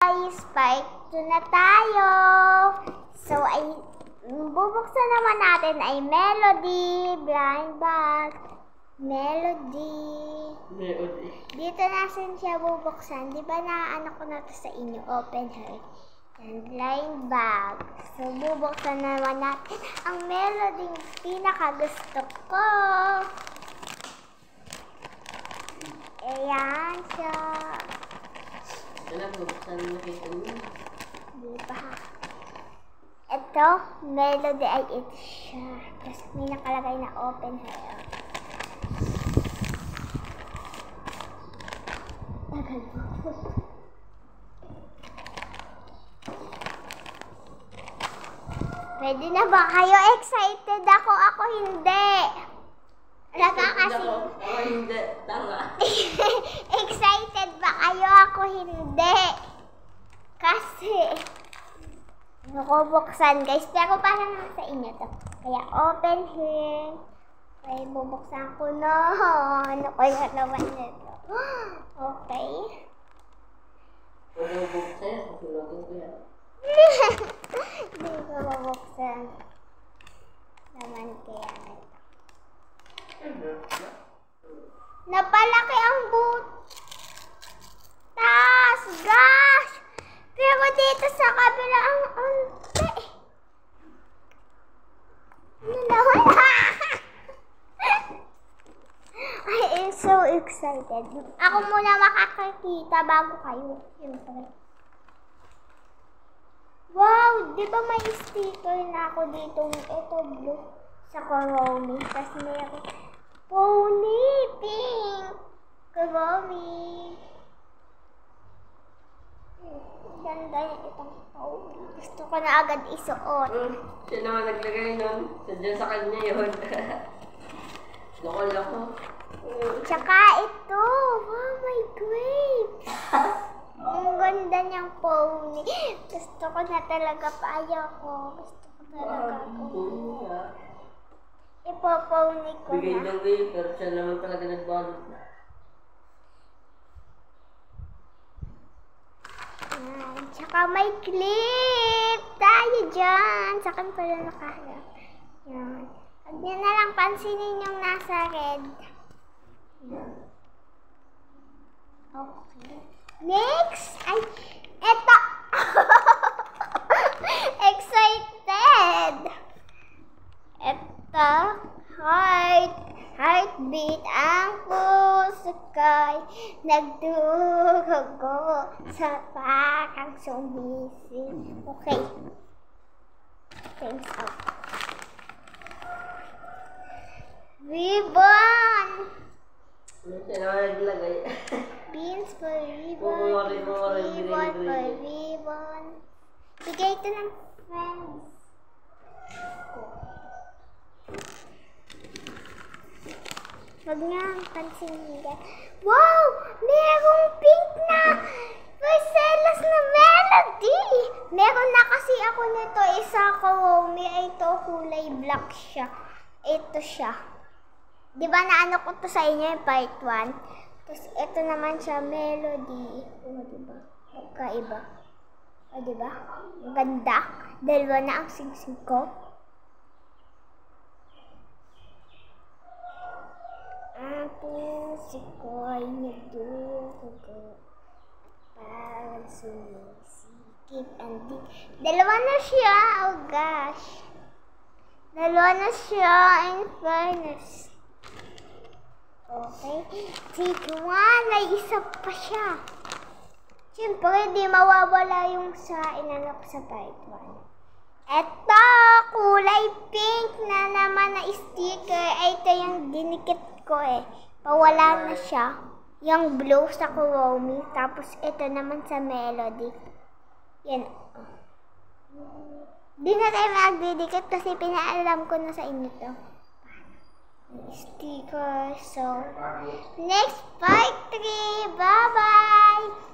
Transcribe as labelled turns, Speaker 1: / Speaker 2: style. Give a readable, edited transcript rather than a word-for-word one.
Speaker 1: Guys, part 2 na tayo. So, ay bubuksan naman natin ay Melody, blind bag, Melody. Dito natin siya bubuksan. Di ba naano ko na to sa inyo? Open her. And blind bag. So, bubuksan naman natin ang Melody pinakagusto ko. Ayan siya.
Speaker 2: Buksan mo kita niya.
Speaker 1: Di ba? Ito, Melody ay ito siya. Tapos may nakalagay na open her. Tagal po. Pwede na ba kayo? Excited ako. Ako hindi.
Speaker 2: Ako hindi. Tama.
Speaker 1: Excited ba kayo? Ako hindi. Kasi buksan guys. Pero parang nasa inyo to. Kaya open here. Okay, bubuksan ko na. Ano kaya naman nito? Okay.
Speaker 2: Pwede mo buksan. Kasulogin ko yan.
Speaker 1: Hindi ko bubuksan. Naman kaya nito. Napalaki ang butas. Gosh! Pero dito sa kabila ang unti. Ano naman? I am so excited. Ako muna makakakita bago kayo. Siyempre. Wow! Di ba may sticker na ako dito? Ito blue. Sa Kuromi. Tapos meron pony pink. Kuromi. Ganda niya itong pony. Gusto ko na agad isuot.
Speaker 2: Siya naman naglagay nun. Sadya sa kanya yun. Loko-loko.
Speaker 1: Tsaka ito. Wow, my grapes. Ang ganda niyang pony. Gusto ko na talaga paaya ko. Gusto ko talaga pony. Ipopony ko
Speaker 2: Bigay
Speaker 1: na.
Speaker 2: ng wafer. Siya naman talaga nagbalot na.
Speaker 1: Yan. Tsaka may clip tayo dyan. Sa akin pala nakaharap. Yan. Huwag niyo na lang pansinin yung nasa red. Yan. Okay. Next! Ay, eto! Excited! Eto, heartbeat ang puso ko'y nagdurugo sa parang sumising. Okay. Thanks out. Ribbon!
Speaker 2: Siya naman naglagay.
Speaker 1: Beans for ribbon.
Speaker 2: Bumari,
Speaker 1: Ribbon for
Speaker 2: bumari.
Speaker 1: ribbon. Bigay ito ng friends. Wag nga ang pansinigan. Wow! Merong pink na Marcellus na Melody! Meron na kasi ako nito isa Kuromi. Ito kulay black siya. Ito siya. Di ba naano ko to sa inyo yung part 1? Tapos ito naman siya Melody. O diba? Magkaiba. O diba? Maganda. Dalawa na ang singsing ko. Ang puso ko'y nagdurugo parang sumisikip ang di. Dalawa na siya. Oh gosh. Dalawa na siya. In fairness. Okay. Take one. May isa pa siya. Siyempre, di mawawala yung sa inano ko sa part 1. Eto, kulay pink na naman na sticker. Ito yung dinikit ko eh. Pawala na siya. Yung blue sa Kuromi. Tapos ito naman sa Melody. Yan. Di na tayo magdidikit kasi pinaalam ko na sa inyo to. Sticker. So, next part 3. Bye-bye!